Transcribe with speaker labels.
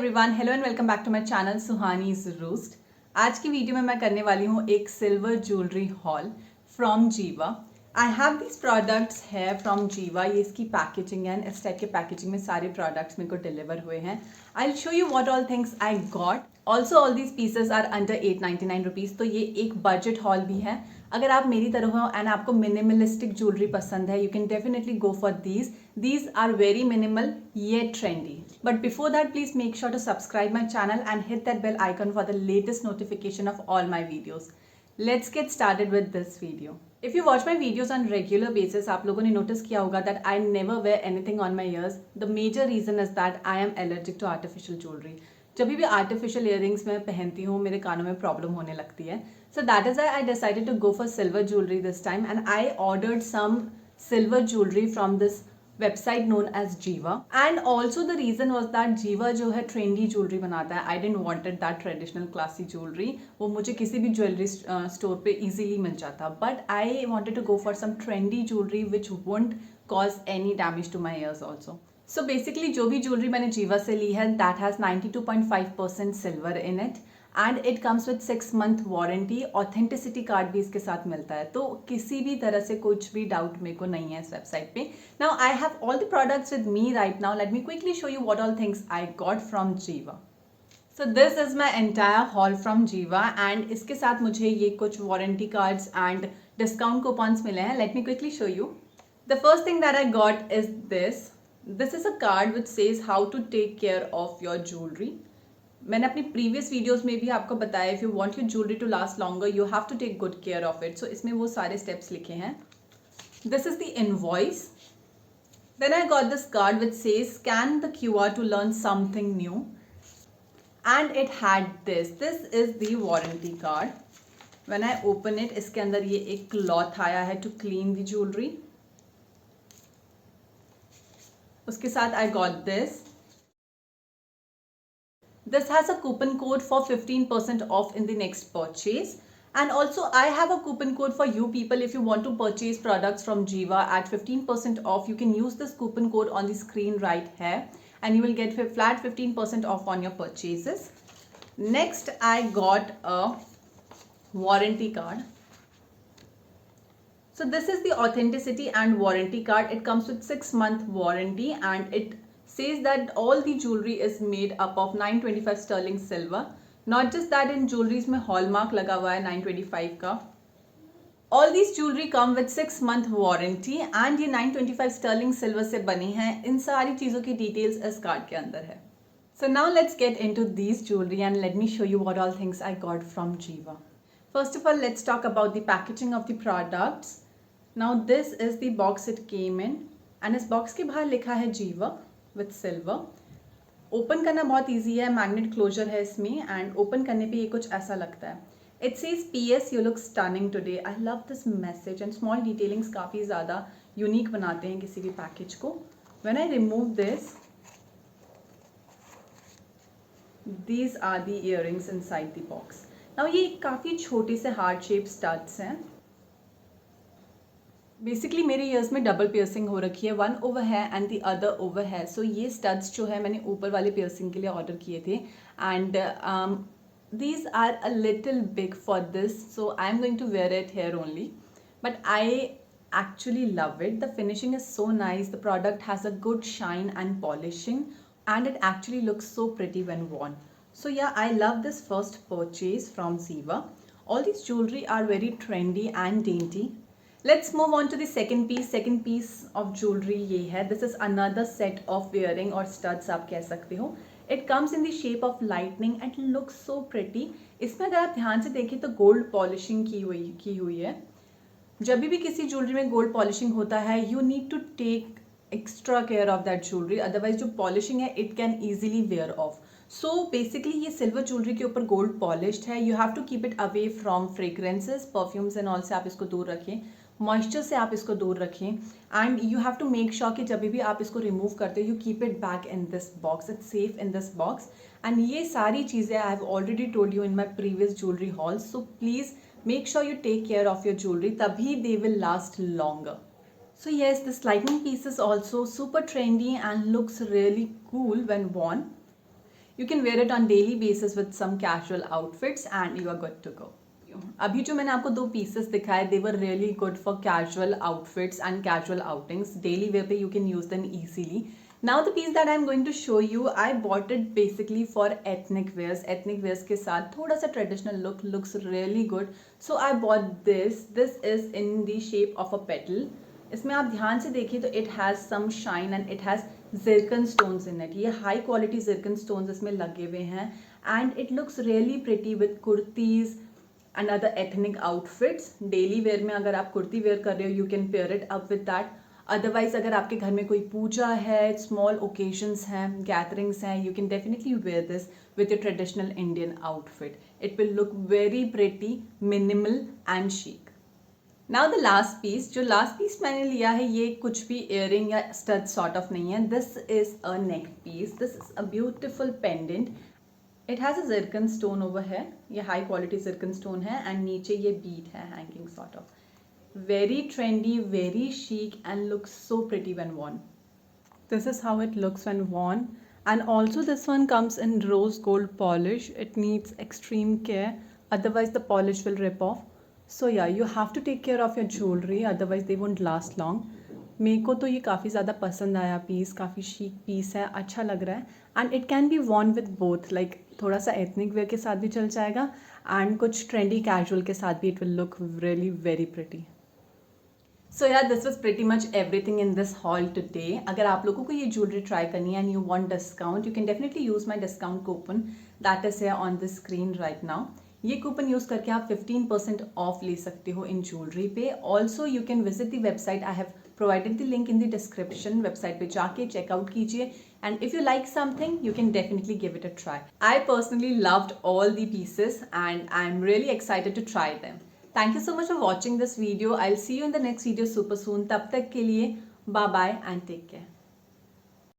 Speaker 1: Everyone, hello and welcome back to my channel Suhani's roast. आज की video में मैं करने वाली हूँ एक सिल्वर ज्वेलरी हॉल फ्रॉम जीवा। आई हैव दिस प्रोडक्ट्स है फ्रॉम जीवा। ये इसकी पैकेजिंग है, इस टाइप के पैकेजिंग में सारे प्रोडक्ट्स मेरे को डिलीवर हुए हैं। I will show you what all things I got. Also all these pieces are under 899 rupees. तो ये एक बजट हॉल भी है। अगर आप मेरी तरह हो एंड आपको मिनिमलिस्टिक ज्वेलरी पसंद है, you can definitely go for these are very minimal yet trendy. But before that, please make sure to subscribe my channel and hit that bell icon for the latest notification of all my videos. Let's get started with this video. If you watch my videos on regular basis, आप लोगों ने notice किया होगा that I never wear anything on my ears. The major reason is that I am allergic to artificial jewelry. जब भी artificial earrings मैं पहनती हूँ मेरे कानों में प्रॉब्लम होने लगती है. So that is why I decided to go for silver jewelry this time, and I ordered some silver jewelry from this website known as Jiva. And also the reason was that Jiva जो है trendy jewelry बनाता है. I didn't wanted that traditional classy jewelry. वो मुझे किसी भी jewelry store पे easily मिल जाता. But I wanted to go for some trendy jewelry which won't cause any damage to my ears also. So basically जो भी jewelry मैंने Jiva से ली है that has 92.5% silver in it. And it comes with 6 month warranty. Authenticity card भी इसके साथ मिलता है. तो किसी भी तरह से कुछ भी डाउट मेरे को नहीं है इस वेबसाइट पे. Now I have all the products with me right now. Let me quickly show you what all things I got from Giva. So this is my entire haul from Giva and इसके साथ मुझे ये कुछ warranty cards and discount coupons मिले हैं. Let me quickly show you. The first thing that I got is this. This is a card which says how to take care of your jewellery. मैंने अपनी previous videos में भी आपको बताया if you want your jewellery to last longer you have to take good care of it. So इसमें वो सारे steps लिखे हैं. This is the invoice. Then I got this card which says scan the QR to learn something new and it had this is the warranty card. When I open it इसके अंदर ये एक cloth आया है to clean the jewellery. उसके साथ आई got this. This has a coupon code for 15% off in the next purchase. And also I have a coupon code for you people. If you want to purchase products from Jiva at 15% off, you can use this coupon code on the screen right here and you will get flat 15% off on your purchases. Next I got a warranty card. So this is the authenticity and warranty card. It comes with 6 month warranty and it says that all the jewelry is made up of 925 sterling silver. Not just that, in jewelries में hallmark लगा हुआ है 925 का. All these jewelry come with 6 month warranty and ये 925 sterling silver से बनी है. इन सारी चीज़ों की details इस कार्ड के अंदर है. So now let's get into these jewelry and let me show you what all things I got from Jiva. First of all, let's talk about the packaging of the products. Now this is the box it came in and इस box के बाहर लिखा है Jiva with silver. Open करना बहुत easy है. Magnet closure है इसमें एंड ओपन करने पे ये कुछ ऐसा लगता है. It says PS you look stunning today. I love this message and small detailings काफ़ी ज़्यादा यूनिक बनाते हैं किसी भी पैकेज को. When I remove this, these are the earrings inside the box. Now ये काफ़ी छोटे से हार्ट शेप स्टड्स हैं. बेसिकली मेरे ईयर्स में डबल पियर्सिंग हो रखी है. वन ओवर है एंड द अदर ओवर है. सो ये स्टड्स जो है मैंने ऊपर वाले पियर्सिंग के लिए ऑर्डर किए थे and these are a little big for this. So I am going to wear it here only but I actually love it. The finishing is so nice. The product has a good shine and polishing and it actually looks so pretty when worn. So yeah, I love this first purchase from Jiva. All these jewelry are very trendy and dainty. Let's move on to the second piece. Second piece of jewelry ये है. This is another set of earring और studs आप कह सकते हो. It comes in the shape of lightning and looks so pretty. इसमें अगर आप ध्यान से देखें तो गोल्ड पॉलिशिंग की हुई है. जब भी किसी ज्वेलरी में गोल्ड पॉलिशिंग होता है you need to take extra care of that jewellery. Otherwise जो पॉलिशिंग है it can easily wear off. So basically ये सिल्वर ज्वेलरी के ऊपर गोल्ड पॉलिश्ड है. You have to keep it away from fragrances, perfumes and all से आप इसको दूर रखें. मॉइस्चर से आप इसको दूर रखें and you have to make sure कि जब भी आप इसको रिमूव करते हो you keep it back in this box. It's safe in this box. And ये सारी चीज़ें I have already told you in my previous jewellery haul. So please make sure you take care of your jewelry, tabhi they will last longer. So yes, this lightning piece is also super trendy and looks really cool when worn. You can wear it on daily basis with some casual outfits and you are good to go. अभी जो मैंने आपको दो pieces दिखाए they were really good for casual outfits and casual outings. Daily wear पे you can use them easily. Now the piece that I am going to show you, I bought it basically for ethnic wears. Ethnic wears के साथ थोड़ा सा traditional look looks really good. So I bought this. This is in the shape of a petal. इसमें आप ध्यान से देखिए तो it has some shine and it has zircon stones in it. ये high quality zircon stones इसमें लगे हुए हैं and it looks really pretty with kurtis and other ethnic outfits. Daily wear में अगर आप कुर्ती वेयर कर रहे हो you can pair it up with that. Otherwise अगर आपके घर में कोई पूजा है, स्मॉल ओकेजन्स हैं, गैदरिंग्स हैं, you can definitely wear this with your traditional Indian outfit. It will look very pretty, minimal and chic. Now the last piece, जो last piece मैंने लिया है ये कुछ भी earring या stud sort of नहीं है. This is a neck piece. This is a beautiful pendant. It has a zircon stone over here. ये high quality zircon stone है and नीचे ये bead है hanging sort of. Very trendy, very chic and looks so pretty when worn. This is how it looks when worn. And also this one comes in rose gold polish. It needs extreme care. Otherwise the polish will rip off. So yeah, you have to take care of your jewelry. Otherwise they won't last long. मेरे को तो ये काफ़ी ज़्यादा पसंद आया piece, काफ़ी chic piece है, अच्छा लग रहा है. And it can be worn with both. Like थोड़ा सा ethnic wear के साथ भी चल जाएगा and कुछ trendy casual के साथ भी it will look really very pretty. So yeah, this was pretty much everything in this haul today. अगर आप लोगों को ये jewelry try करनी है and you want discount, you can definitely use my discount coupon that is here on the screen right now. ये coupon use करके आप 15% ऑफ ले सकते हो इन ज्वेलरी पे. Also you can visit the website. I have provided the link in the description. Website पे जाके checkout कीजिए and if you like something you can definitely give it a try. I personally loved all the pieces and I am really excited to try them. Thank you so much for watching this video. I'll see you in the next video super soon. तब तक के लिए bye bye and take care.